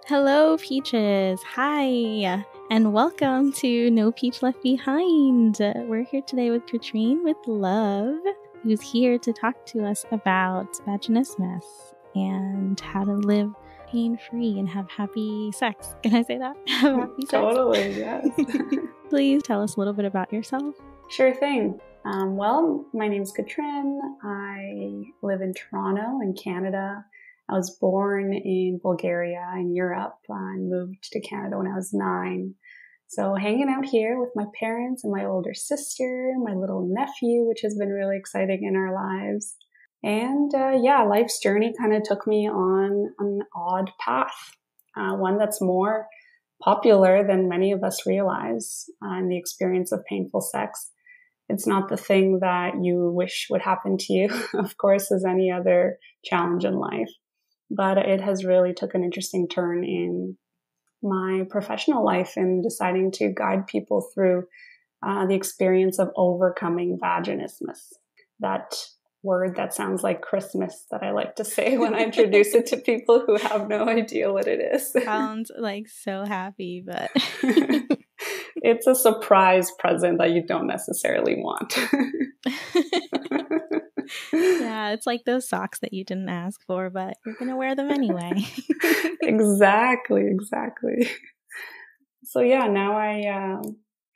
Hello, Peaches. Hi, and welcome to No Peach Left Behind. We're here today with Katrin with Love, who's here to talk to us about vaginismus and how to live pain-free and have happy sex. Can I say that? Have happy sex? Totally, yes. Please tell us a little bit about yourself. Sure thing. Well, my name's Katrin. I live in Toronto in Canada. I was born in Bulgaria in Europe and moved to Canada when I was 9. So hanging out here with my parents and my older sister, my little nephew, which has been really exciting in our lives. And life's journey kind of took me on an odd path, one that's more popular than many of us realize in the experience of painful sex. It's not the thing that you wish would happen to you, of course, as any other challenge in life. But it has really took an interesting turn in my professional life in deciding to guide people through the experience of overcoming vaginismus. That word that sounds like Christmas that I like to say when I introduce it to people who have no idea what it is. Sounds like so happy, but it's a surprise present that you don't necessarily want. Yeah, it's like those socks that you didn't ask for, but you're going to wear them anyway. Exactly. So yeah, now I,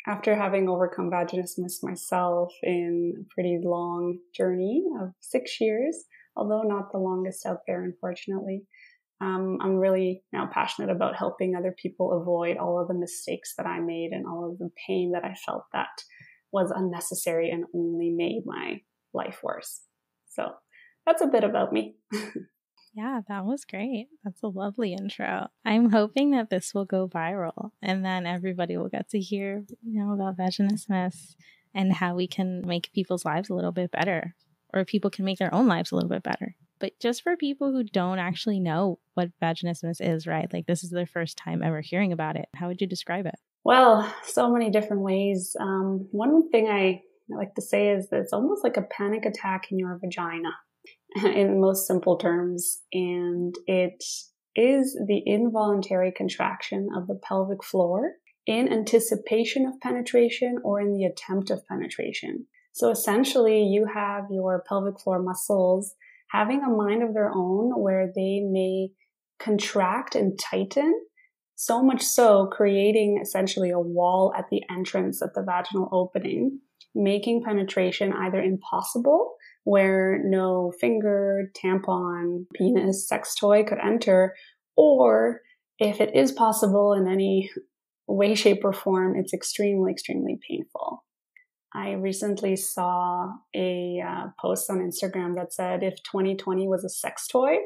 after having overcome vaginismus myself in a pretty long journey of 6 years, although not the longest out there, unfortunately, I'm really now passionate about helping other people avoid all of the mistakes that I made and all of the pain that I felt that was unnecessary and only made my life worse. So that's a bit about me. Yeah, that was great. That's a lovely intro. I'm hoping that this will go viral and then everybody will get to hear, about vaginismus and how we can make people's lives a little bit better, or people can make their own lives a little bit better. But just for people who don't actually know what vaginismus is, right? Like this is their first time ever hearing about it. How would you describe it? Well, so many different ways. One thing I like to say is that it's almost like a panic attack in your vagina in most simple terms. And it is the involuntary contraction of the pelvic floor in anticipation of penetration or in the attempt of penetration. So essentially you have your pelvic floor muscles having a mind of their own where they may contract and tighten, so much so creating essentially a wall at the entrance at the vaginal opening, making penetration either impossible, where no finger, tampon, penis, sex toy could enter, or if it is possible in any way, shape, or form, it's extremely, extremely painful. I recently saw a post on Instagram that said if 2020 was a sex toy,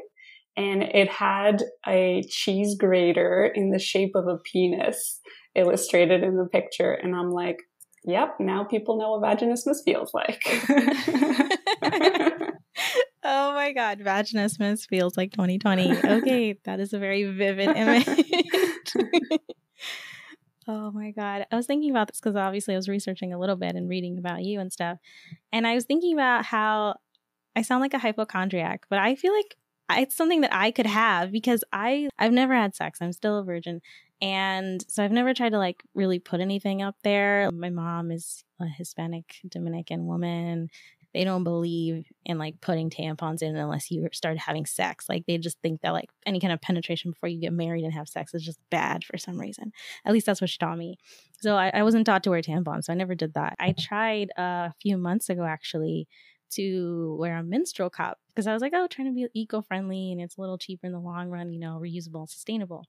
and it had a cheese grater in the shape of a penis illustrated in the picture. And I'm like, yep, now people know what vaginismus feels like. Oh my God, vaginismus feels like 2020. Okay, that is a very vivid image. Oh my God. I was thinking about this because obviously I was researching a little bit and reading about you and stuff. And I was thinking about how I sound like a hypochondriac, but I feel like it's something that I could have because I've never had sex. I'm still a virgin. And so I've never tried to like really put anything up there. My mom is a Hispanic Dominican woman. They don't believe in like putting tampons in unless you started having sex. Like they just think that like any kind of penetration before you get married and have sex is just bad for some reason. At least that's what she taught me. So I wasn't taught to wear tampons. So I never did that. I tried a few months ago actually to wear a menstrual cup because I was like, trying to be eco-friendly and it's a little cheaper in the long run, reusable and sustainable.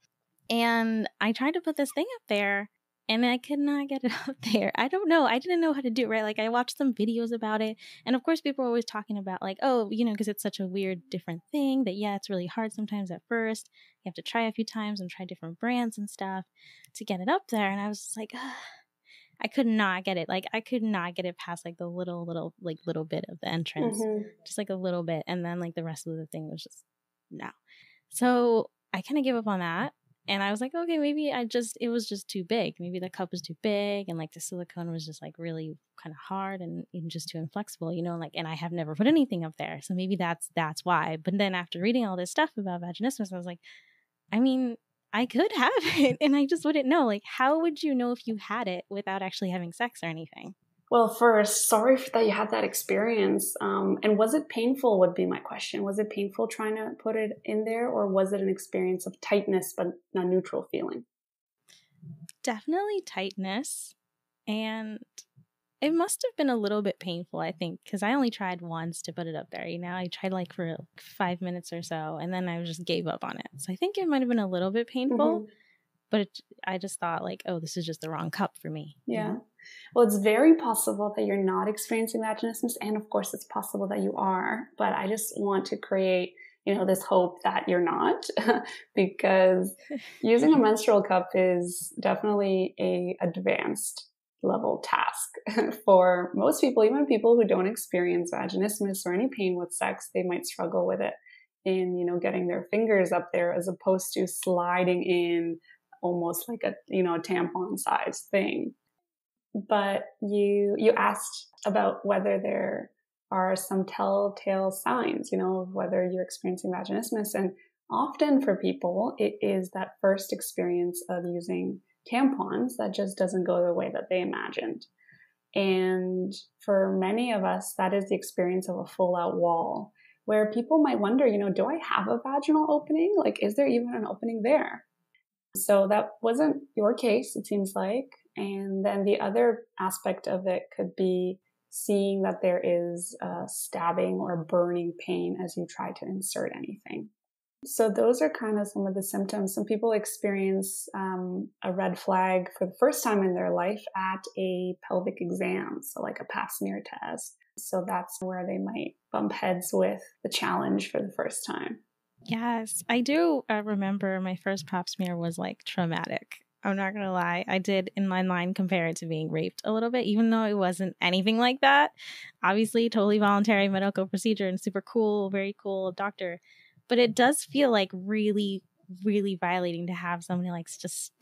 And I tried to put this thing up there and I could not get it up there. I don't know. I didn't know how to do it, right? Like I watched some videos about it. And of course, people are always talking about like, because it's such a weird, different thing that, it's really hard sometimes at first. You have to try a few times and try different brands and stuff to get it up there. And I was just like, I could not get it. Like I could not get it past like the little bit of the entrance, just like a little bit. And then like the rest of the thing was just no. So I kind of gave up on that. And I was like, okay, maybe it was just too big. Maybe the cup was too big and like the silicone was just like really kind of hard and just too inflexible, and I have never put anything up there. So maybe that's why. But then after reading all this stuff about vaginismus, I was like, I mean, I could have it and I just wouldn't know. Like, how would you know if you had it without actually having sex or anything? Well, first, sorry that you had that experience. And was it painful would be my question. Was it painful trying to put it in there, or was it an experience of tightness but a neutral feeling? Definitely tightness. And it must have been a little bit painful, I think, because I only tried once to put it up there. I tried like for 5 minutes or so, and then I just gave up on it. So I think it might have been a little bit painful, but I just thought like, oh, this is just the wrong cup for me. Yeah. Well, it's very possible that you're not experiencing vaginismus, and of course, it's possible that you are. But I just want to create, this hope that you're not, because using a menstrual cup is definitely a advanced level task for most people. Even people who don't experience vaginismus or any pain with sex, they might struggle with it in getting their fingers up there, as opposed to sliding in almost like a tampon size thing. But you asked about whether there are some telltale signs, of whether you're experiencing vaginismus. And often for people, it is that first experience of using tampons that just doesn't go the way that they imagined. And for many of us, that is the experience of a full out wall, where people might wonder, do I have a vaginal opening? Like, is there even an opening there? So that wasn't your case, it seems like. And then the other aspect of it could be seeing that there is a stabbing or burning pain as you try to insert anything. So those are kind of some of the symptoms. Some people experience a red flag for the first time in their life at a pelvic exam, so like a pap smear test. So that's where they might bump heads with the challenge for the first time. Yes, I do remember my first pap smear was like traumatic. I'm not going to lie. I did in my mind compare it to being raped a little bit, even though it wasn't anything like that. Obviously, totally voluntary medical procedure and super cool, very cool doctor. But it does feel like really, really violating to have somebody like just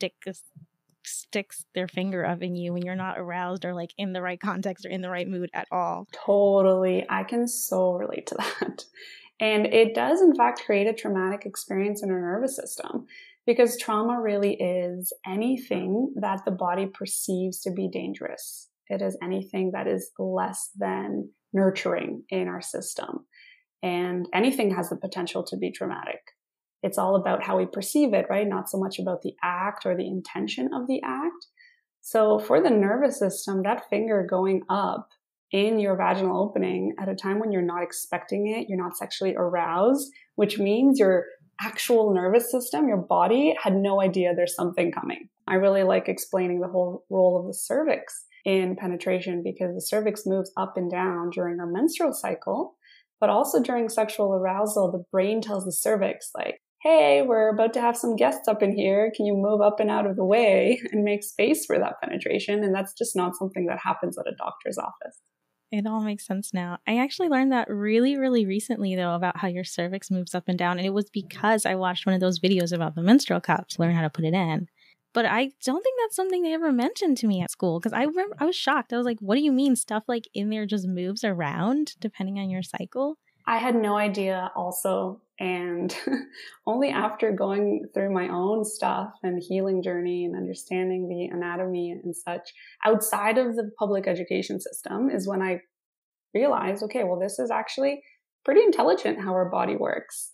sticks their finger up in you when you're not aroused or like in the right context or in the right mood at all. Totally. I can so relate to that. And it does, in fact, create a traumatic experience in our nervous system, because trauma really is anything that the body perceives to be dangerous. It is anything that is less than nurturing in our system. And anything has the potential to be traumatic. It's all about how we perceive it, right? Not so much about the act or the intention of the act. So for the nervous system, that finger going up in your vaginal opening at a time when you're not expecting it, you're not sexually aroused, which means your actual nervous system, your body, had no idea there's something coming. I really like explaining the whole role of the cervix in penetration, because the cervix moves up and down during our menstrual cycle, but also during sexual arousal. The brain tells the cervix, like, hey, we're about to have some guests up in here. Can you move up and out of the way and make space for that penetration? And that's just not something that happens at a doctor's office. It all makes sense now. I actually learned that really, really recently, though, about how your cervix moves up and down. And it was because I watched one of those videos about the menstrual cups, learn how to put it in. But I don't think that's something they ever mentioned to me at school, because I remember I was shocked. I was like, what do you mean stuff like in there just moves around depending on your cycle? I had no idea also. And only after going through my own stuff and healing journey and understanding the anatomy and such outside of the public education system is when I realized, okay, well, this is actually pretty intelligent how our body works.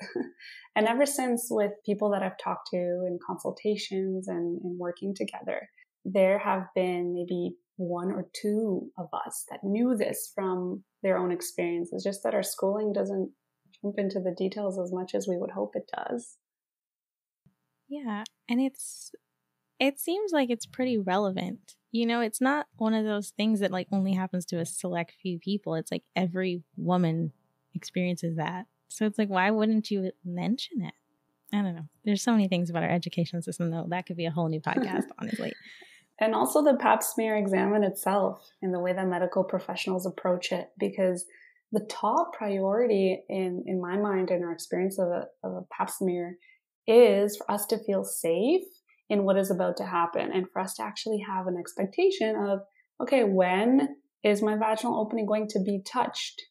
And ever since, with people that I've talked to in consultations and in working together, there have been maybe one or two of us that knew this from their own experiences, just that our schooling doesn't jump into the details as much as we would hope it does. Yeah, and it seems like it's pretty relevant. It's not one of those things that like only happens to a select few people. It's like every woman experiences that. So it's like, why wouldn't you mention it? I don't know. There's so many things about our education system, though. That could be a whole new podcast, honestly. And also the pap smear exam in itself, and the way that medical professionals approach it, because the top priority in my mind and our experience of a pap smear is for us to feel safe in what is about to happen, and for us to actually have an expectation of, okay, when is my vaginal opening going to be touched,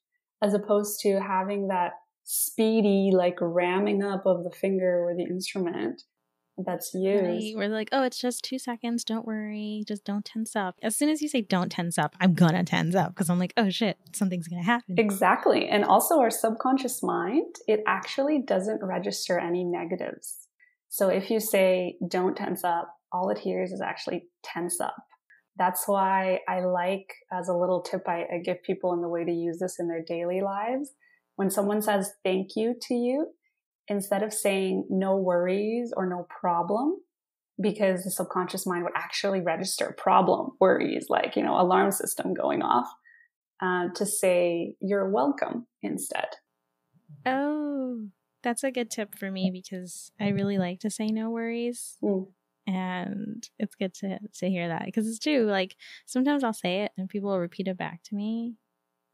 as opposed to having that speedy like ramming up of the finger or the instrument that's used. Right. We're like, oh, it's just 2 seconds. Don't worry. Just don't tense up. As soon as you say don't tense up, I'm going to tense up because I'm like, oh shit, something's going to happen. Exactly. And also our subconscious mind, it actually doesn't register any negatives. So if you say don't tense up, all it hears is actually tense up. That's why I like, as a little tip I give people in the way to use this in their daily lives, when someone says thank you to you, instead of saying no worries or no problem, because the subconscious mind would actually register problem, worries, like, alarm system going off, to say you're welcome instead. Oh, that's a good tip for me because I really like to say no worries. And it's good to hear that because it's true. Like sometimes I'll say it and people will repeat it back to me.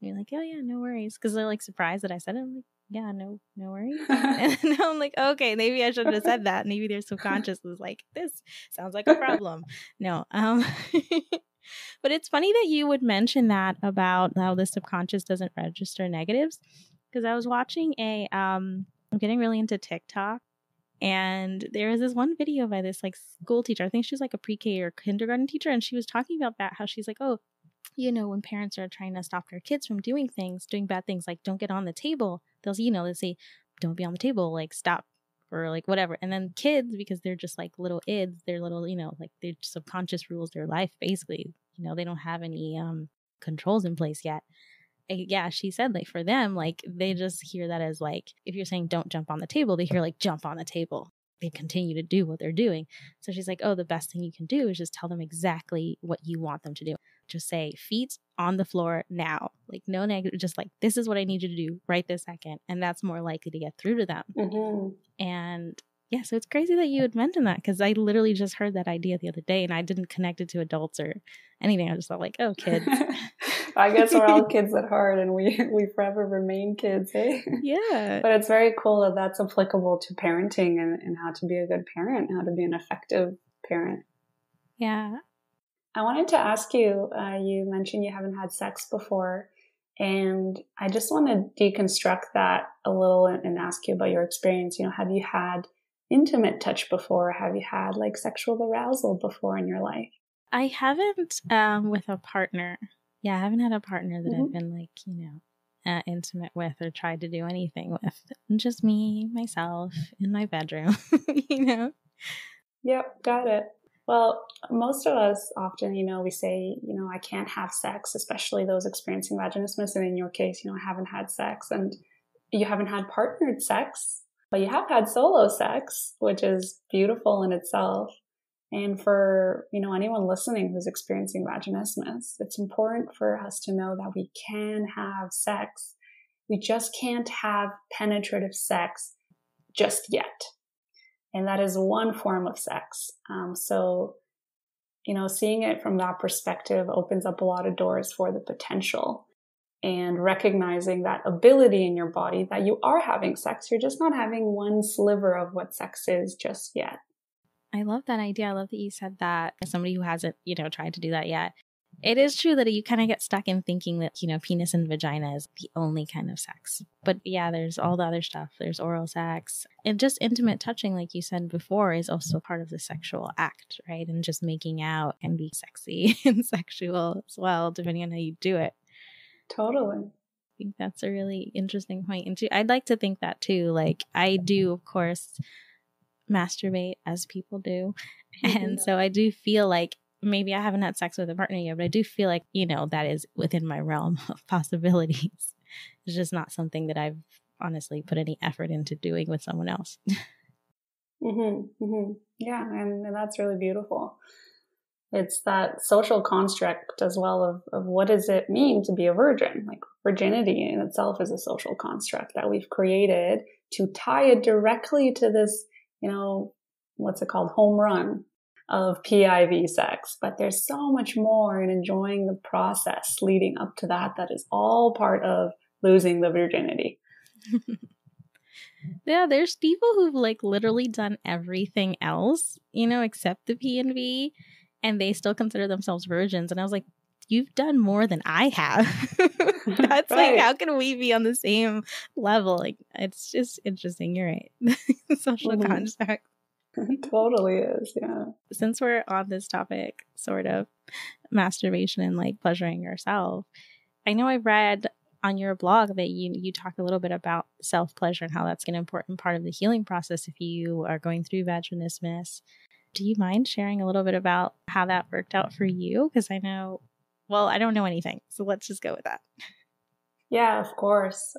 And you're like, oh yeah, no worries. Because they're like surprised that I said it. I'm like, yeah, no worries. And now I'm like, okay, maybe I shouldn't have said that. Maybe their subconscious was like, this sounds like a problem. No. But it's funny that you would mention that about how the subconscious doesn't register negatives. Because I was watching I'm getting really into TikTok. And there was this one video by this like school teacher. I think she was like a pre-K or kindergarten teacher. And she was talking about that, how she's like, oh, when parents are trying to stop their kids from doing bad things, like don't get on the table, they'll say, don't be on the table, like stop, or like whatever. And then kids, because they're just like little ids, they're little, like their subconscious rules their life, basically. They don't have any controls in place yet. Yeah, she said like for them, like they just hear that as like, if you're saying don't jump on the table, they hear like jump on the table. They continue to do what they're doing. So she's like, oh, the best thing you can do is just tell them exactly what you want them to do. Just say feet on the floor now, like no negative, just like this is what I need you to do right this second. And that's more likely to get through to them. And yeah, so it's crazy that you would mention that because I literally just heard that idea the other day and I didn't connect it to adults or anything. I just thought like, oh, kids. I guess we're all kids at heart and we forever remain kids, hey? Yeah. But it's very cool that that's applicable to parenting and how to be a good parent, how to be an effective parent. Yeah. I wanted to ask you, you mentioned you haven't had sex before, and I just want to deconstruct that a little and ask you about your experience. Have you had intimate touch before? Have you had like sexual arousal before in your life? I haven't with a partner. Yeah, I haven't had a partner that I've been like, intimate with or tried to do anything with. Just me, myself, in my bedroom, Yep, got it. Well, most of us often, we say, I can't have sex, especially those experiencing vaginismus. And in your case, I haven't had sex and you haven't had partnered sex, but you have had solo sex, which is beautiful in itself. And for, anyone listening who's experiencing vaginismus, it's important for us to know that we can have sex. We just can't have penetrative sex just yet. And that is one form of sex. So, seeing it from that perspective opens up a lot of doors for the potential and recognizing that ability in your body that you are having sex. You're just not having one sliver of what sex is just yet. I love that idea. I love that you said that. As somebody who hasn't, tried to do that yet, it is true that you kind of get stuck in thinking that, penis and vagina is the only kind of sex. But yeah, there's all the other stuff. There's oral sex and just intimate touching, like you said before, is also part of the sexual act, right? And just making out can be sexy and sexual as well, depending on how you do it. Totally. I think that's a really interesting point. And I'd like to think that too. Like I do, of course, masturbate as people do. And so I do feel like maybe I haven't had sex with a partner yet, but I do feel like, that is within my realm of possibilities. It's just not something that I've honestly put any effort into doing with someone else. Yeah, and that's really beautiful. It's that social construct as well of what does it mean to be a virgin? Like virginity in itself is a social construct that we've created to tie it directly to this, what's it called? Home run of PIV sex. But there's so much more in enjoying the process leading up to that is all part of losing the virginity. Yeah, there's people who've like literally done everything else, except the P&V, and they still consider themselves virgins. And I was like, you've done more than I have. That's right. Like, how can we be on the same level? Like, it's just interesting. You're right. Social construct. It totally is, yeah. Since we're on this topic, sort of masturbation and like pleasuring yourself, I know I read on your blog that you talk a little bit about self-pleasure and how that's an important part of the healing process if you are going through vaginismus. Do you mind sharing a little bit about how that worked out for you? Because I know, well, I don't know anything, so let's just go with that. Yeah, of course.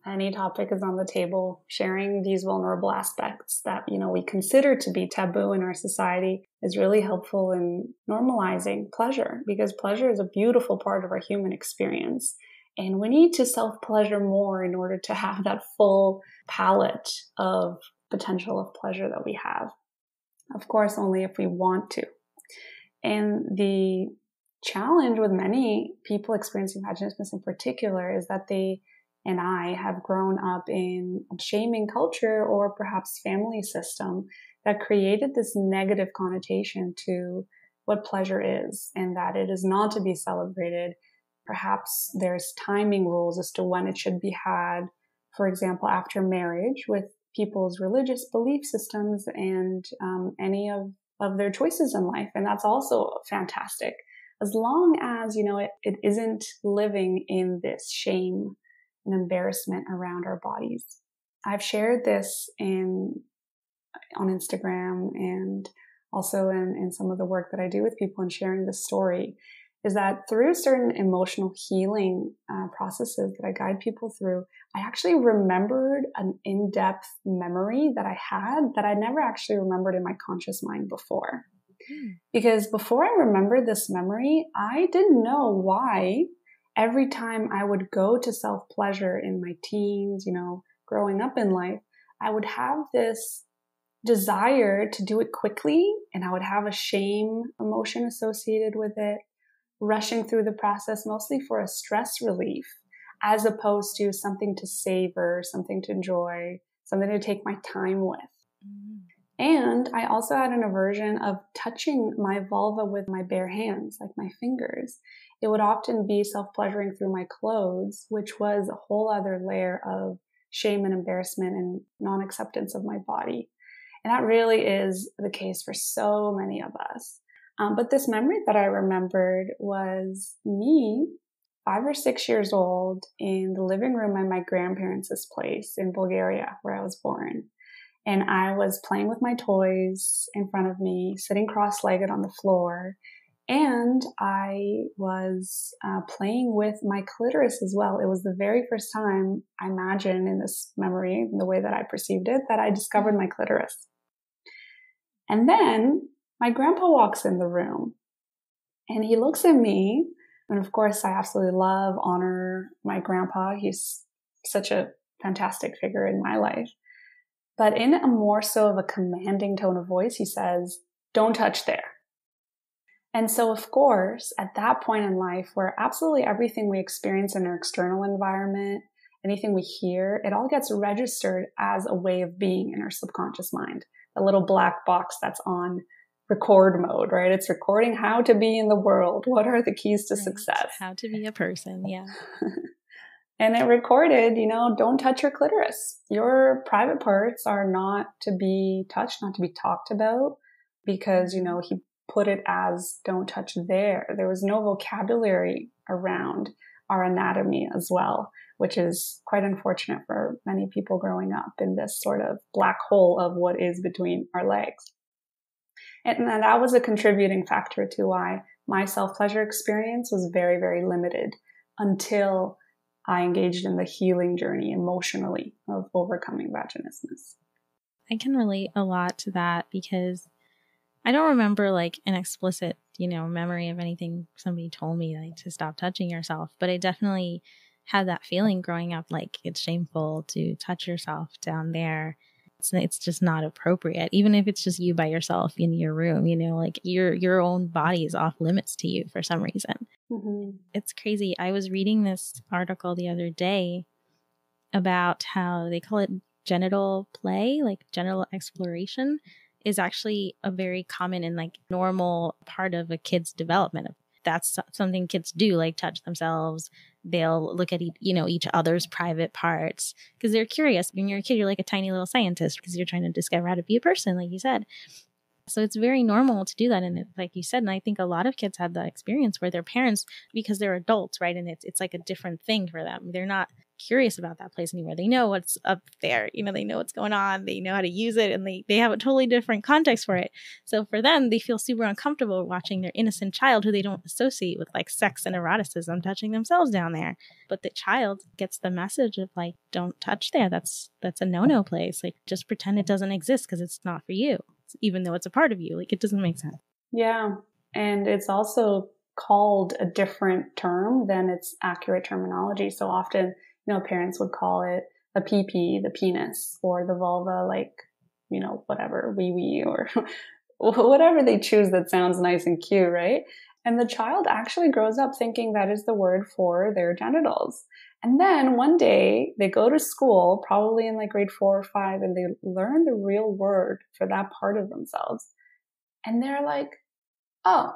Any topic is on the table. Sharing these vulnerable aspects that, we consider to be taboo in our society is really helpful in normalizing pleasure, because pleasure is a beautiful part of our human experience. And we need to self-pleasure more in order to have that full palette of potential of pleasure that we have. Of course, only if we want to. And the challenge with many people experiencing vaginismus in particular is that they and I have grown up in a shaming culture or perhaps family system that created this negative connotation to what pleasure is, and that it is not to be celebrated. Perhaps there's timing rules as to when it should be had, for example, after marriage, with people's religious belief systems and any of their choices in life. And that's also fantastic, as long as, it isn't living in this shame and embarrassment around our bodies. I've shared this on Instagram and also in some of the work that I do with people in sharing this story, is that through certain emotional healing processes that I guide people through, I actually remembered an in-depth memory that I had that I never actually remembered in my conscious mind before. Because before I remembered this memory, I didn't know why every time I would go to self-pleasure in my teens, growing up in life, I would have this desire to do it quickly, and I would have a shame emotion associated with it, rushing through the process mostly for a stress relief, as opposed to something to savor, something to enjoy, something to take my time with. And I also had an aversion of touching my vulva with my bare hands, like my fingers. It would often be self-pleasuring through my clothes, which was a whole other layer of shame and embarrassment and non-acceptance of my body. And that really is the case for so many of us. But this memory that I remembered was me, 5 or 6 years old, in the living room at my grandparents' place in Bulgaria, where I was born. And I was playing with my toys in front of me, sitting cross-legged on the floor. And I was playing with my clitoris as well. It was the very first time, I imagine, in this memory, in the way that I perceived it, that I discovered my clitoris. And then my grandpa walks in the room and he looks at me. And of course, I absolutely honor my grandpa. He's such a fantastic figure in my life. But in a more so of a commanding tone of voice, he says, "Don't touch there." And so, of course, at that point in life where absolutely everything we experience in our external environment, anything we hear, it all gets registered as a way of being in our subconscious mind. A little black box that's on record mode, right? It's recording how to be in the world. What are the keys to success? How to be a person, yeah. And it recorded, don't touch your clitoris. Your private parts are not to be touched, not to be talked about, because, he put it as don't touch there. There was no vocabulary around our anatomy as well, which is quite unfortunate for many people growing up in this sort of black hole of what is between our legs. And that was a contributing factor to why my self-pleasure experience was very, very limited until I engaged in the healing journey emotionally of overcoming vaginismus. I can relate a lot to that because I don't remember like an explicit, memory of anything somebody told me like to stop touching yourself, but I definitely had that feeling growing up, like it's shameful to touch yourself down there. It's just not appropriate, even if it's just you by yourself in your room, like your own body is off limits to you for some reason. Mm-hmm. It's crazy. I was reading this article the other day about how they call it genital play, like genital exploration is actually a very common and like normal part of a kid's development. That's something kids do, like touch themselves, They'll look at each other's private parts because they're curious. When you're a kid, you're like a tiny little scientist because you're trying to discover how to be a person, like you said. So it's very normal to do that. And like you said, and I think a lot of kids had that experience where their parents, because they're adults, right? And it's like a different thing for them. They're not curious about that place anymore. They know what's up there. They know what's going on. They know how to use it, and they have a totally different context for it. So for them, they feel super uncomfortable watching their innocent child who they don't associate with like sex and eroticism touching themselves down there. But the child gets the message of like, don't touch there. That's a no-no place. Like, just pretend it doesn't exist because it's not for you, even though it's a part of you. Like, it doesn't make sense. Yeah. And it's also called a different term than its accurate terminology. So often, parents would call it a PP, the penis, or the vulva, like, whatever, wee, or whatever they choose that sounds nice and cute, right? And the child actually grows up thinking that is the word for their genitals. And then one day they go to school, probably in like grade 4 or 5, and they learn the real word for that part of themselves. And they're like, oh,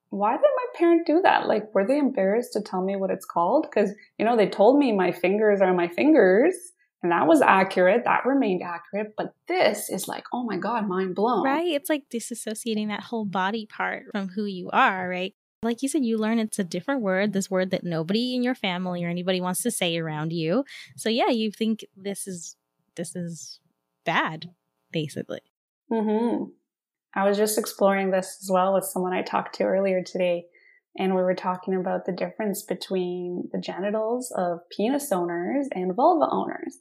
why did my parent do that? Like, were they embarrassed to tell me what it's called? Because, they told me my fingers are my fingers, and that was accurate. That remained accurate. But this is like, oh my God, mind blown. Right? It's like disassociating that whole body part from who you are, right? Like you said, you learn it's a different word, this word that nobody in your family or anybody wants to say around you. So yeah, you think this is bad, basically. Mm-hmm. I was just exploring this as well with someone I talked to earlier today, and we were talking about the difference between the genitals of penis owners and vulva owners,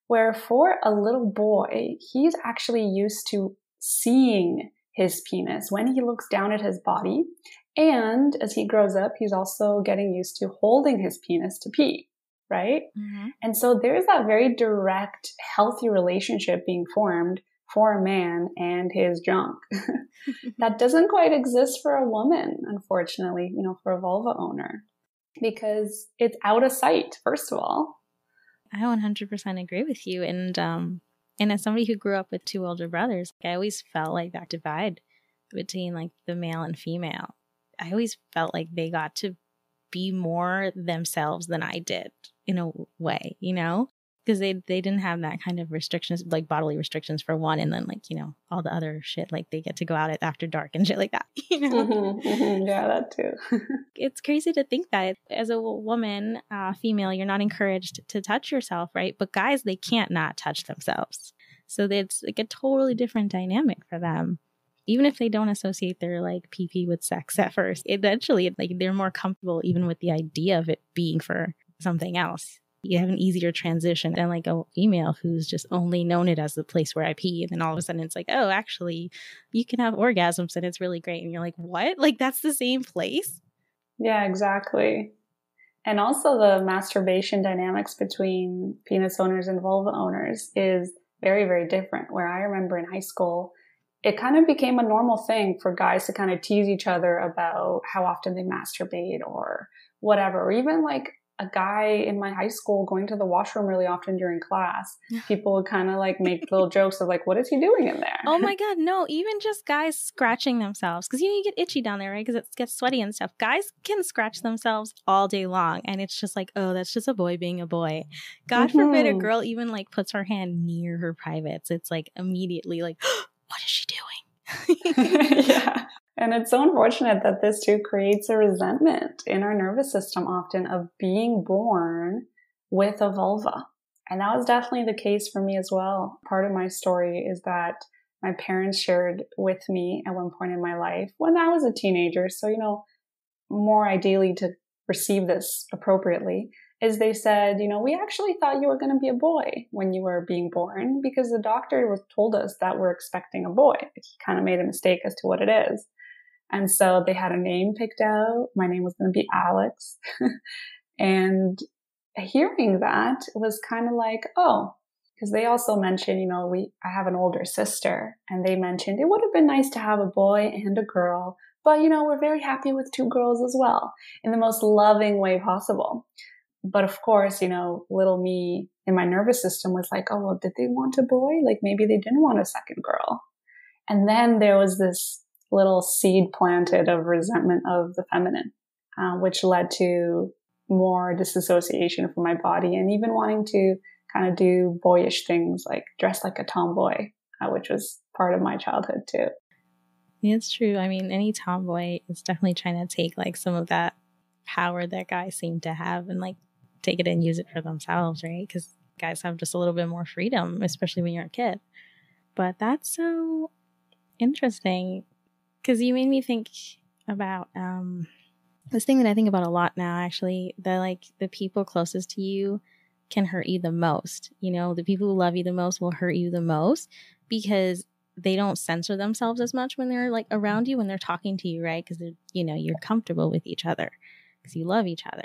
where for a little boy, he's actually used to seeing his penis when he looks down at his body. And as he grows up, he's also getting used to holding his penis to pee, right? Mm-hmm. And so there's that very direct, healthy relationship being formed for a man and his junk. That doesn't quite exist for a woman, unfortunately, for a vulva owner, because it's out of sight, first of all. I 100% agree with you. And as somebody who grew up with 2 older brothers, I always felt like that divide between like the male and female. I always felt like they got to be more themselves than I did in a way, because they didn't have that kind of restrictions, like bodily restrictions for one, and then like all the other shit, like they get to go out after dark and shit like that. Mm-hmm, mm-hmm. Yeah, that too. It's crazy to think that as a woman, female, you're not encouraged to touch yourself, right? But guys, they can't not touch themselves, so it's like a totally different dynamic for them. Even if they don't associate their like PP with sex at first, eventually like they're more comfortable even with the idea of it being for something else. You have an easier transition than like a female who's just only known it as the place where I pee. And then all of a sudden it's like, oh, actually you can have orgasms and it's really great. And you're like, what? Like that's the same place? Yeah, exactly. And also the masturbation dynamics between penis owners and vulva owners is very, very different. Where I remember in high school, it kind of became a normal thing for guys to kind of tease each other about how often they masturbate or whatever. Or even like a guy in my high school going to the washroom really often during class. People would kind of like make little jokes of like, what is he doing in there? Oh my God, no. Even just guys scratching themselves. Because you get itchy down there, right? Because it gets sweaty and stuff. Guys can scratch themselves all day long. And it's just like, oh, that's just a boy being a boy. God forbid a girl even like puts her hand near her privates. It's like immediately like, what is she doing? Yeah. And it's so unfortunate that this too creates a resentment in our nervous system often of being born with a vulva. And that was definitely the case for me as well. Part of my story is that my parents shared with me at one point in my life when I was a teenager. So, more ideally to receive this appropriately, is they said, we actually thought you were going to be a boy when you were being born because the doctor told us that we're expecting a boy. He kind of made a mistake as to what it is. And so they had a name picked out. My name was going to be Alex. And hearing that was kind of like, oh, because they also mentioned, I have an older sister, and they mentioned it would have been nice to have a boy and a girl, but, we're very happy with 2 girls as well in the most loving way possible. But of course, little me in my nervous system was like, oh, well, did they want a boy? Like maybe they didn't want a second girl. And then there was this little seed planted of resentment of the feminine, which led to more disassociation from my body, and even wanting to kind of do boyish things like dress like a tomboy, which was part of my childhood too. Yeah, it's true. I mean, any tomboy is definitely trying to take like some of that power that guys seem to have and like take it and use it for themselves, right? Because guys have just a little bit more freedom, especially when you're a kid. But that's so interesting because you made me think about this thing that I think about a lot now, actually, that like the people closest to you can hurt you the most. You know, the people who love you the most will hurt you the most because they don't censor themselves as much when they're like around you, when they're talking to you, right? Because, you know, you're comfortable with each other because you love each other.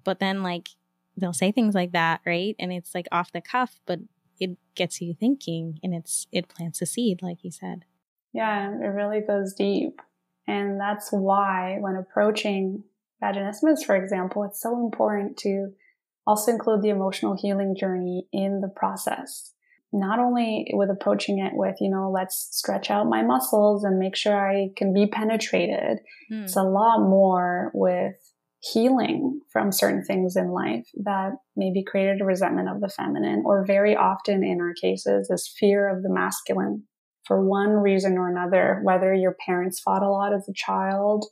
But then like they'll say things like that, right? And it's like off the cuff, but it gets you thinking, and it plants a seed, like you said. Yeah, it really goes deep. And that's why when approaching vaginismus, for example, it's so important to also include the emotional healing journey in the process. Not only with approaching it with, you know, let's stretch out my muscles and make sure I can be penetrated. It's a lot more with healing from certain things in life that maybe created a resentment of the feminine, or very often in our cases is fear of the masculine for one reason or another, whether your parents fought a lot as a child,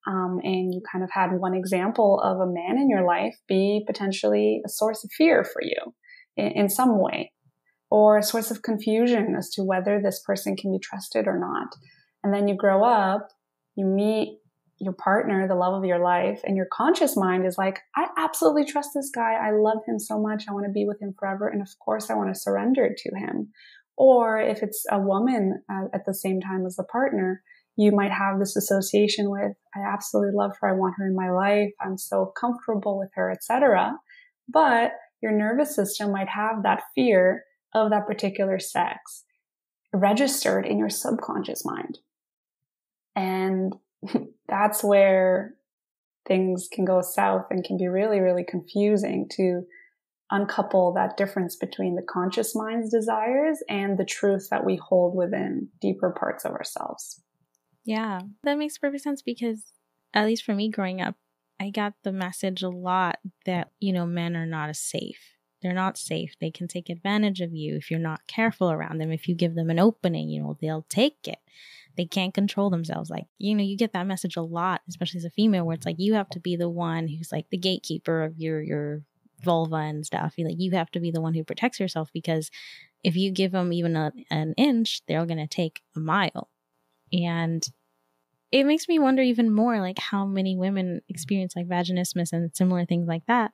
and you kind of had one example of a man in your life be potentially a source of fear for you in some way, or a source of confusion as to whether this person can be trusted or not. And then you grow up, you meet your partner, the love of your life, and your conscious mind is like, I absolutely trust this guy. I love him so much. I want to be with him forever. And of course, I want to surrender to him. Or if it's a woman at the same time as the partner, you might have this association with, I absolutely love her. I want her in my life. I'm so comfortable with her, etc. But your nervous system might have that fear of that particular sex registered in your subconscious mind. And that's where things can go south and can be really, really confusing to uncouple that difference between the conscious mind's desires and the truth that we hold within deeper parts of ourselves. Yeah, that makes perfect sense because, at least for me growing up, I got the message a lot that, you know, men are not as safe. They're not safe. They can take advantage of you if you're not careful around them. If you give them an opening, you know, they'll take it. They can't control themselves. Like, you know, you get that message a lot, especially as a female, where it's like, you have to be the one who's like the gatekeeper of your vulva and stuff. You have to be the one who protects yourself, because if you give them even an inch, they're going to take a mile. And it makes me wonder even more, like, how many women experience like vaginismus and similar things like that,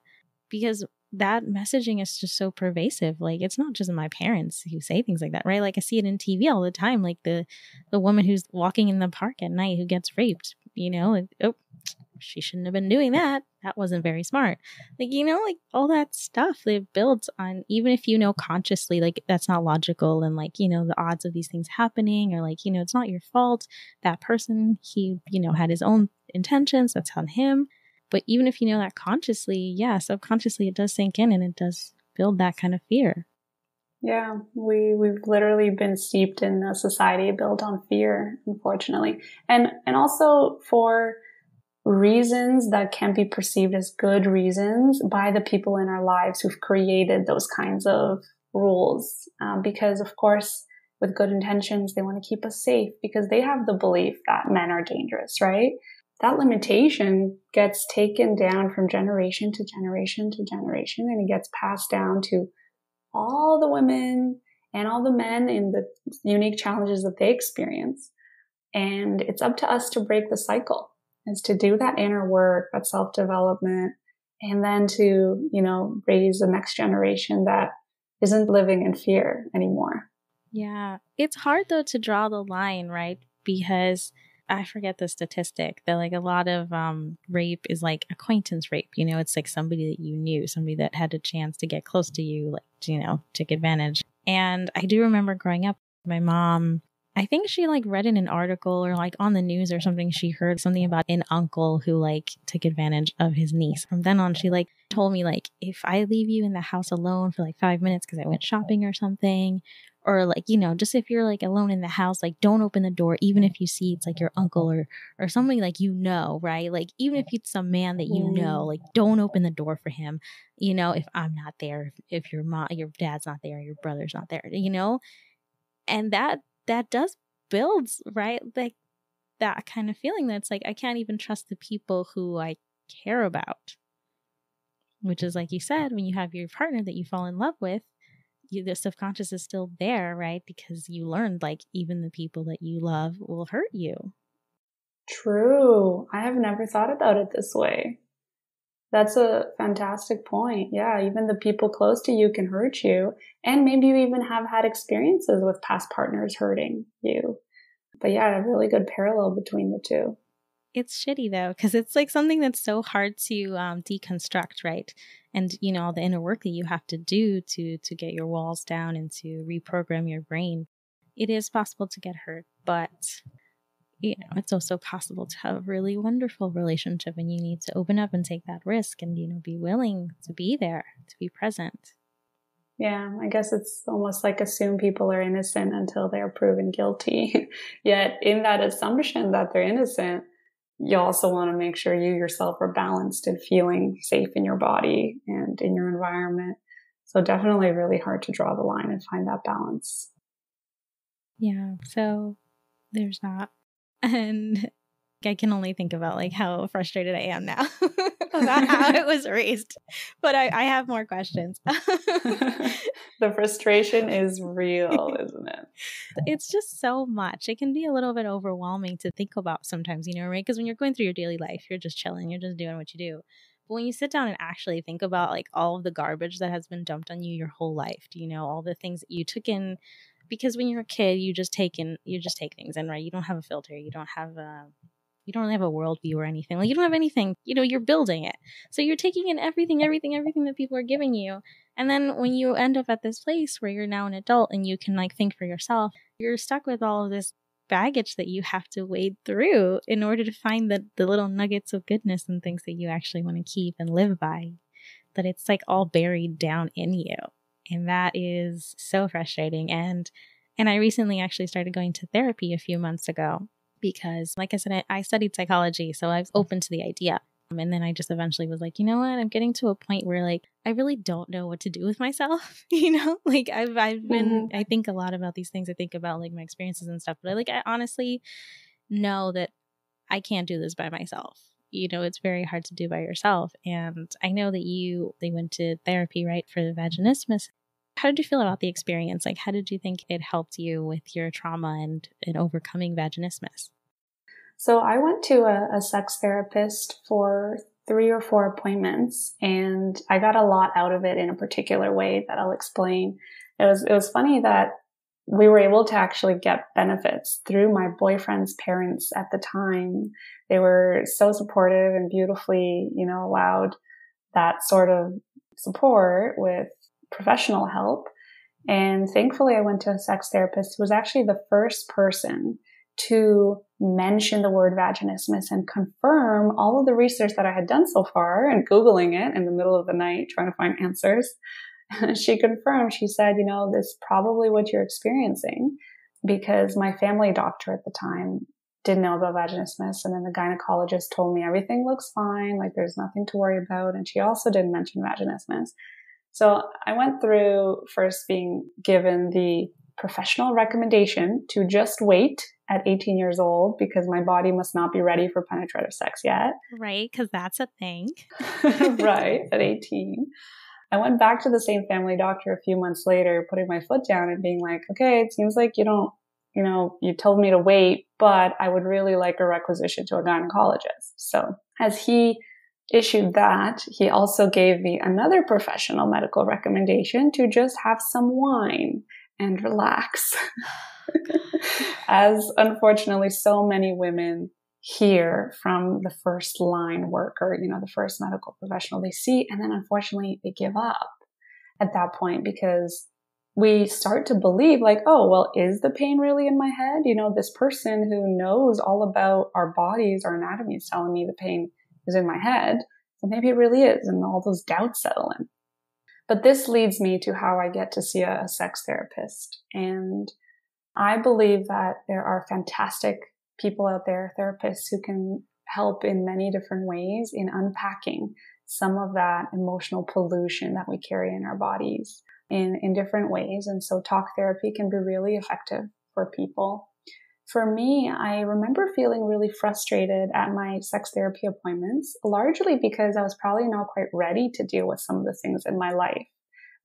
because that messaging is just so pervasive. Like, it's not just my parents who say things like that, right? Like, I see it in TV all the time, like the woman who's walking in the park at night who gets raped, you know, like, oh, she shouldn't have been doing that. That wasn't very smart. Like, you know, like all that stuff they've built on, even if you know consciously, like, that's not logical, and like, you know, the odds of these things happening, or like, you know, it's not your fault. That person, he, you know, had his own intentions. That's on him. But even if you know that consciously, yeah, subconsciously it does sink in and it does build that kind of fear. Yeah, we've literally been steeped in a society built on fear, unfortunately. And also for reasons that can be perceived as good reasons by the people in our lives who've created those kinds of rules. Because of course, with good intentions, they want to keep us safe because they have the belief that men are dangerous, right? That limitation gets taken down from generation to generation to generation, and it gets passed down to all the women and all the men in the unique challenges that they experience. And it's up to us to break the cycle, is to do that inner work, that self-development, and then to, you know, raise the next generation that isn't living in fear anymore. Yeah. It's hard though to draw the line, right? Because I forget the statistic that like a lot of rape is like acquaintance rape. You know, it's like somebody that you knew, somebody that had a chance to get close to you, like, you know, took advantage. And I do remember growing up, my mom, I think she like read in an article or like on the news or something, she heard something about an uncle who like took advantage of his niece. From then on, she like told me like, if I leave you in the house alone for like 5 minutes because I went shopping or something, Or like, just if you're like alone in the house, like don't open the door, even if you see it's like your uncle or somebody like, right? Like even if it's some man that like don't open the door for him, if I'm not there, if your dad's not there, your brother's not there, and that does builds, right? Like that kind of feeling that's like, I can't even trust the people who I care about, which is like you said, when you have your partner that you fall in love with, the subconscious is still there, right? Because you learned like even the people that you love will hurt you. True. I have never thought about it this way. That's a fantastic point. Yeah, even the people close to you can hurt you. And maybe you even have had experiences with past partners hurting you. But yeah, a really good parallel between the two. It's shitty though, because it's like something that's so hard to deconstruct, right? And all the inner work that you have to do to get your walls down and to reprogram your brain. It is possible to get hurt, but it's also possible to have a really wonderful relationship, and you need to open up and take that risk and be willing to be there, to be present. Yeah, I guess it's almost like assume people are innocent until they're proven guilty. Yet in that assumption that they're innocent, you also want to make sure you yourself are balanced and feeling safe in your body and in your environment. So definitely really hard to draw the line and find that balance. Yeah, so there's that. And I can only think about like how frustrated I am now about how it was raised. But I have more questions. The frustration is real, isn't it? It's just so much. It can be a little bit overwhelming to think about sometimes, right? Because when you're going through your daily life, you're just chilling, you're just doing what you do. But when you sit down and actually think about like all of the garbage that has been dumped on you your whole life, all the things that you took in, because when you're a kid, you just take things in, right? You don't have a filter, you don't really have a worldview or anything. Like you don't have anything, you're building it. So you're taking in everything that people are giving you. And then when you end up at this place where you're now an adult and you can like think for yourself, you're stuck with all of this baggage that you have to wade through in order to find the little nuggets of goodness and things that you actually want to keep and live by. That it's like all buried down in you. And that is so frustrating. And I recently actually started going to therapy a few months ago because, like I said, I studied psychology, so I was open to the idea. And then I just eventually was like, you know what? I'm getting to a point where like I really don't know what to do with myself. Like I've been, I think a lot about these things. I think about like my experiences and stuff, but I honestly know that I can't do this by myself. It's very hard to do by yourself. And I know that they went to therapy, right, for the vaginismus. How did you feel about the experience? Like, how did you think it helped you with your trauma and overcoming vaginismus? So I went to a sex therapist for 3 or 4 appointments, and I got a lot out of it in a particular way that I'll explain. It was funny that we were able to actually get benefits through my boyfriend's parents at the time. They were so supportive and beautifully, allowed that sort of support with professional help. And thankfully I went to a sex therapist who was actually the first person to mention the word vaginismus and confirm all of the research that I had done so far and Googling it in the middle of the night, trying to find answers. She confirmed, she said, this is probably what you're experiencing, because my family doctor at the time didn't know about vaginismus. And then the gynecologist told me everything looks fine, like there's nothing to worry about. And she also didn't mention vaginismus. So I went through first being given the professional recommendation to just wait at 18 years old because my body must not be ready for penetrative sex yet. Right, because that's a thing. Right, at 18. I went back to the same family doctor a few months later, putting my foot down and being like, okay, it seems like you don't, you told me to wait, but I would really like a requisition to a gynecologist. So as he issued that, he also gave me another professional medical recommendation to just have some wine and relax. As unfortunately so many women hear from the first line worker, the first medical professional they see, and then unfortunately they give up at that point because we start to believe like, oh, well, is the pain really in my head? This person who knows all about our bodies, our anatomy is telling me the pain is in my head. So maybe it really is. And all those doubts settle in. But this leads me to how I get to see a sex therapist. And I believe that there are fantastic people out there, therapists, who can help in many different ways in unpacking some of that emotional pollution that we carry in our bodies in different ways. And so talk therapy can be really effective for people. For me, I remember feeling really frustrated at my sex therapy appointments, largely because I was probably not quite ready to deal with some of the things in my life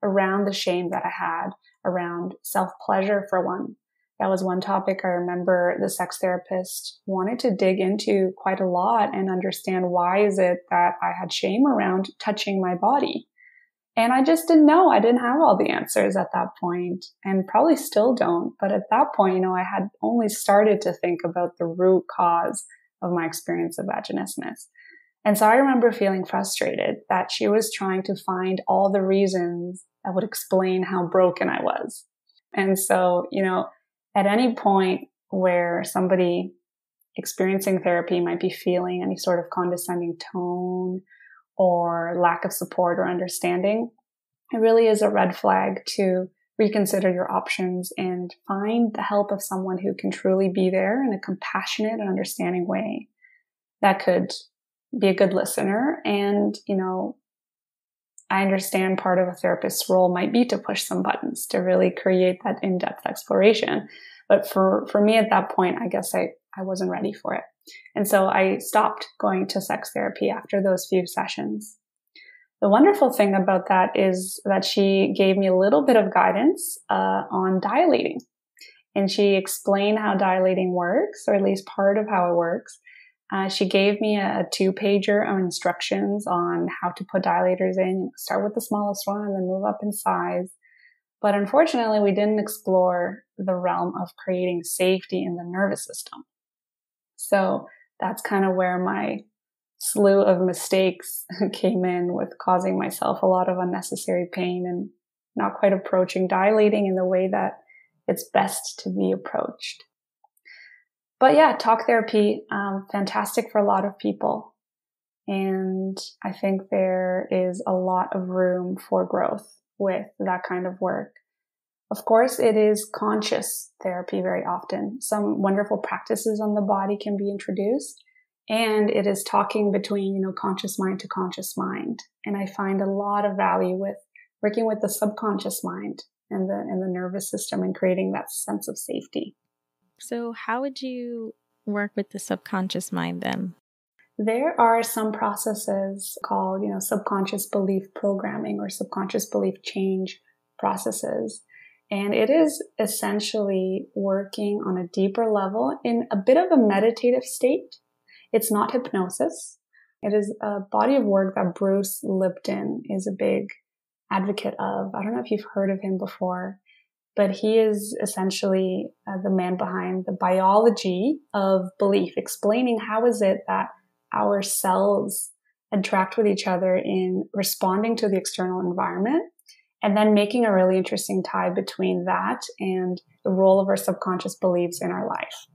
around the shame that I had around self-pleasure, for one. That was one topic I remember the sex therapist wanted to dig into quite a lot and understand, why is it that I had shame around touching my body? And I just didn't know. I didn't have all the answers at that point, and probably still don't. But at that point, I had only started to think about the root cause of my experience of vaginismus. And so I remember feeling frustrated that she was trying to find all the reasons that would explain how broken I was. And so, at any point where somebody experiencing therapy might be feeling any sort of condescending tone or lack of support or understanding, it really is a red flag to reconsider your options and find the help of someone who can truly be there in a compassionate and understanding way that could be a good listener. And, I understand part of a therapist's role might be to push some buttons to really create that in-depth exploration. But for me at that point, I guess I wasn't ready for it. And so I stopped going to sex therapy after those few sessions. The wonderful thing about that is that she gave me a little bit of guidance on dilating. And she explained how dilating works, or at least part of how it works. She gave me a 2-pager of instructions on how to put dilators in. Start with the smallest one and then move up in size. But unfortunately, we didn't explore the realm of creating safety in the nervous system. So that's kind of where my slew of mistakes came in, with causing myself a lot of unnecessary pain and not quite approaching dilating in the way that it's best to be approached. But yeah, talk therapy, fantastic for a lot of people. And I think there is a lot of room for growth with that kind of work. Of course, it is conscious therapy very often. Some wonderful practices on the body can be introduced, and it is talking between, conscious mind to conscious mind. And I find a lot of value with working with the subconscious mind and the nervous system and creating that sense of safety. So how would you work with the subconscious mind then? There are some processes called, subconscious belief programming or subconscious belief change processes. And it is essentially working on a deeper level in a bit of a meditative state. It's not hypnosis. It is a body of work that Bruce Lipton is a big advocate of. I don't know if you've heard of him before, but he is essentially the man behind the biology of belief, explaining how is it that our cells interact with each other in responding to the external environment, and then making a really interesting tie between that and the role of our subconscious beliefs in our life.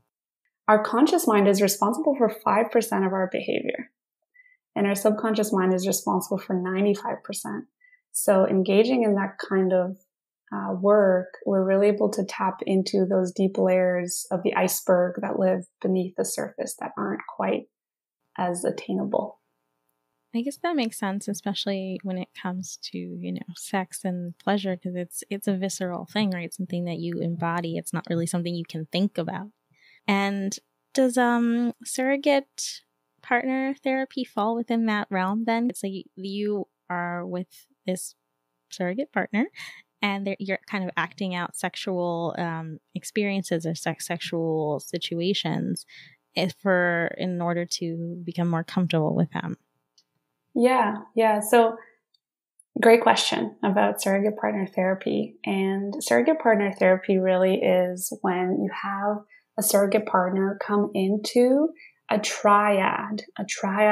Our conscious mind is responsible for 5% of our behavior, and our subconscious mind is responsible for 95%. So engaging in that kind of work, we're really able to tap into those deep layers of the iceberg that live beneath the surface that aren't quite as attainable. I guess that makes sense, especially when it comes to, sex and pleasure, because it's a visceral thing, right? Something that you embody. It's not really something you can think about. And does surrogate partner therapy fall within that realm then? It's like you are with this surrogate partner, and you're kind of acting out sexual experiences or sexual situations in order to become more comfortable with them. Yeah. So great question about surrogate partner therapy. And surrogate partner therapy really is when you have a surrogate partner come into a triad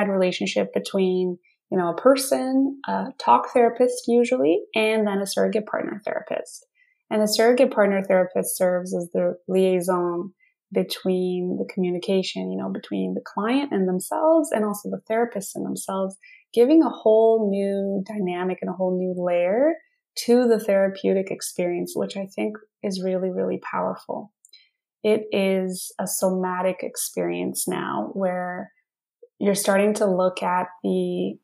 relationship between, a person, a talk therapist usually, and then a surrogate partner therapist. And the surrogate partner therapist serves as the liaison between the communication, between the client and themselves, and also the therapist and themselves, giving a whole new dynamic and a whole new layer to the therapeutic experience, which I think is really, really powerful. It is a somatic experience now where you're starting to look at the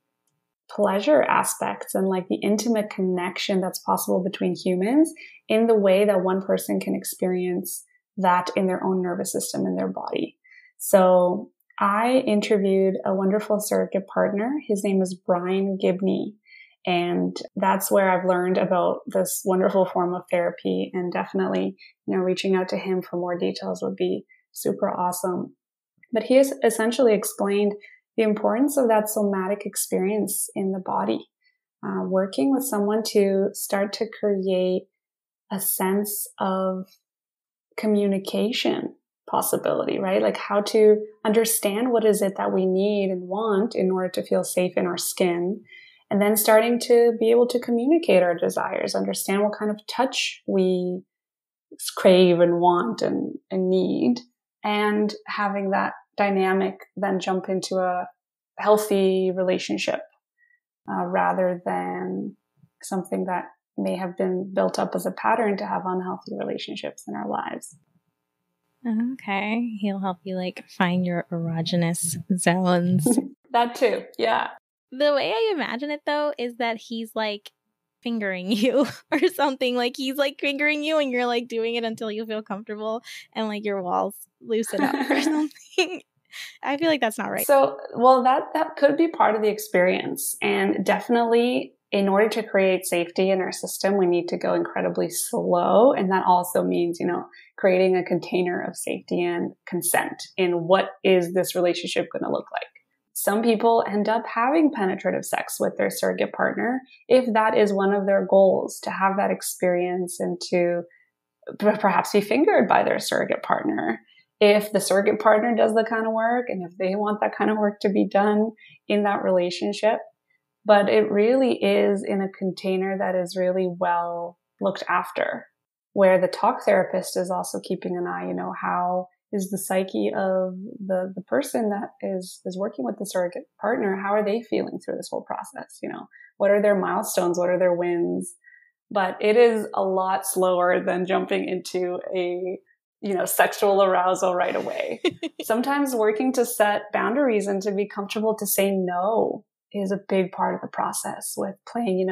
pleasure aspects and like the intimate connection that's possible between humans in the way that one person can experience that in their own nervous system in their body. So I interviewed a wonderful surrogate partner. His name is Brian Gibney. And that's where I've learned about this wonderful form of therapy, and definitely, reaching out to him for more details would be super awesome. But he has essentially explained the importance of that somatic experience in the body, working with someone to start to create a sense of communication possibility, right? Like how to understand what is it that we need and want in order to feel safe in our skin. And then starting to be able to communicate our desires, understand what kind of touch we crave and want and need, and having that dynamic then jump into a healthy relationship rather than something that may have been built up as a pattern to have unhealthy relationships in our lives. Okay. He'll help you like find your erogenous zones. That too. Yeah. The way I imagine it though is that he's like fingering you or something. Like he's like fingering you and you're like doing it until you feel comfortable and like your walls loosen up or something. I feel like that's not right. So, well, that could be part of the experience. And definitely in order to create safety in our system, we need to go incredibly slow. And that also means, creating a container of safety and consent in what is this relationship going to look like. Some people end up having penetrative sex with their surrogate partner if that is one of their goals, to have that experience and to perhaps be fingered by their surrogate partner. If the surrogate partner does the kind of work and if they want that kind of work to be done in that relationship. But it really is in a container that is really well looked after, where the talk therapist is also keeping an eye, how is the psyche of the person that is working with the surrogate partner? How are they feeling through this whole process? What are their milestones? What are their wins? But it is a lot slower than jumping into a, sexual arousal right away. Sometimes working to set boundaries and to be comfortable to say no is a big part of the process with playing,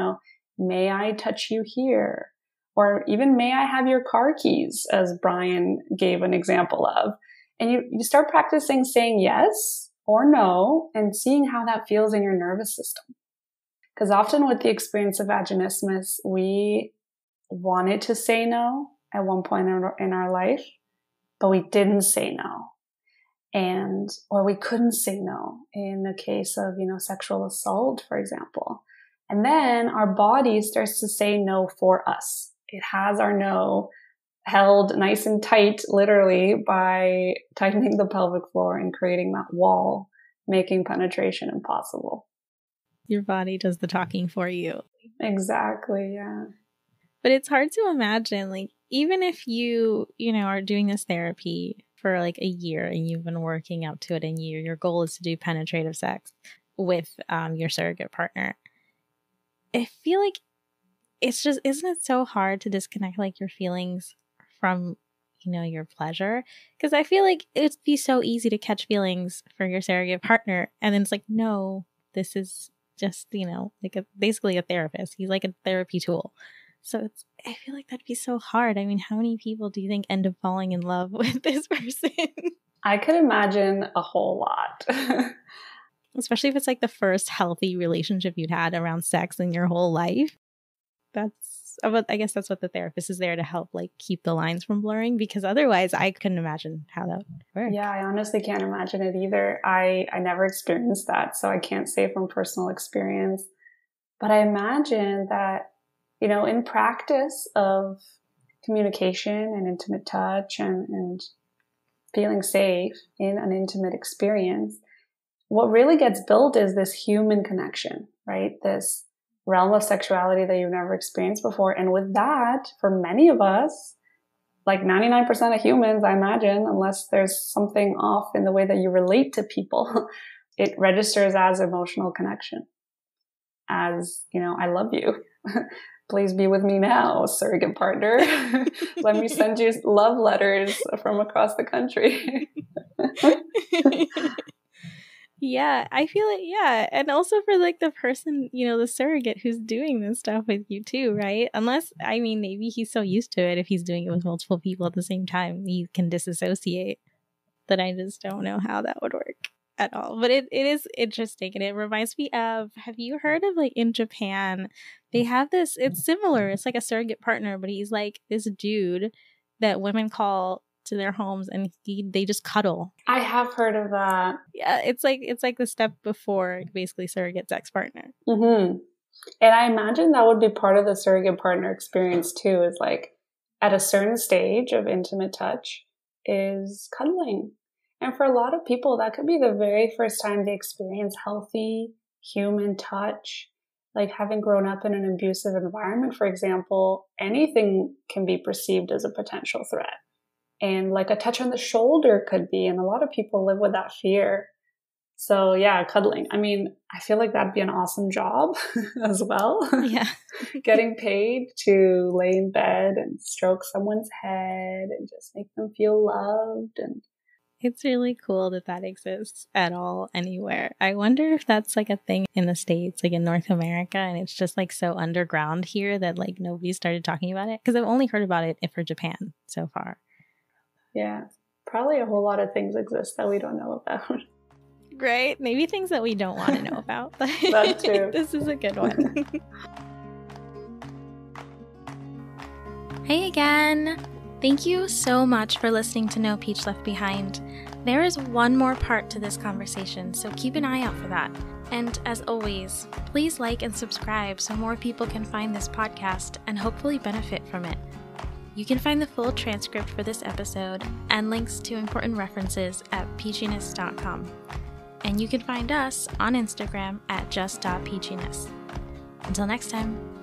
may I touch you here? Or even, may I have your car keys, as Brian gave an example of. And you start practicing saying yes or no and seeing how that feels in your nervous system. Because often with the experience of vaginismus, we wanted to say no at one point in our life, but we didn't say no. Or we couldn't say no in the case of, sexual assault, for example. And then our body starts to say no for us. It has our no held nice and tight, literally, by tightening the pelvic floor and creating that wall, making penetration impossible. Your body does the talking for you. Exactly, yeah. But it's hard to imagine, like, even if you, are doing this therapy for like a year and you've been working up to it and your goal is to do penetrative sex with your surrogate partner. I feel like it's just, isn't it so hard to disconnect like your feelings from, your pleasure? Because I feel like it'd be so easy to catch feelings for your surrogate partner. And then it's like, no, this is just, like basically a therapist. He's like a therapy tool. So I feel like that'd be so hard. I mean, how many people do you think end up falling in love with this person? I could imagine a whole lot. Especially if it's like the first healthy relationship you'd had around sex in your whole life. I guess that's what the therapist is there to help, like, keep the lines from blurring, because otherwise I couldn't imagine how that would work. Yeah, I honestly can't imagine it either. I never experienced that, so I can't say from personal experience. But I imagine that, in practice of communication and intimate touch and feeling safe in an intimate experience, what really gets built is this human connection, right? This realm of sexuality that you've never experienced before. And with that, for many of us, like 99% of humans, I imagine, unless there's something off in the way that you relate to people, it registers as emotional connection. as, I love you. Please be with me now, surrogate partner. Let me send you love letters from across the country. Yeah, I feel it. Yeah. And also for like the person, the surrogate who's doing this stuff with you too, right? Unless, maybe he's so used to it if he's doing it with multiple people at the same time, he can disassociate. That I just don't know how that would work at all. But it is interesting. And it reminds me of, have you heard of like in Japan, they have this, it's similar. It's like a surrogate partner, but he's like this dude that women call to their homes and they just cuddle. I have heard of that. Yeah, it's like the step before basically surrogate sex partner. Mm-hmm. And I imagine that would be part of the surrogate partner experience too, is like at a certain stage of intimate touch is cuddling. And for a lot of people, that could be the very first time they experience healthy human touch. Like having grown up in an abusive environment, for example, anything can be perceived as a potential threat. And like a touch on the shoulder could be, and a lot of people live with that fear. So yeah, cuddling. I feel like that'd be an awesome job as well. Yeah. Getting paid to lay in bed and stroke someone's head and just make them feel loved. And it's really cool that exists at all anywhere. I wonder if that's like a thing in the States, like in North America, and it's just like so underground here that like nobody started talking about it. Because I've only heard about it for Japan so far. Yeah, probably a whole lot of things exist that we don't know about. Right? Maybe things that we don't want to know about. That too. This is a good one. Hey again! Thank you so much for listening to No Peach Left Behind. There is one more part to this conversation, so keep an eye out for that. And as always, please like and subscribe so more people can find this podcast and hopefully benefit from it. You can find the full transcript for this episode and links to important references at peachiness.com. And you can find us on Instagram at just.peachiness. Until next time.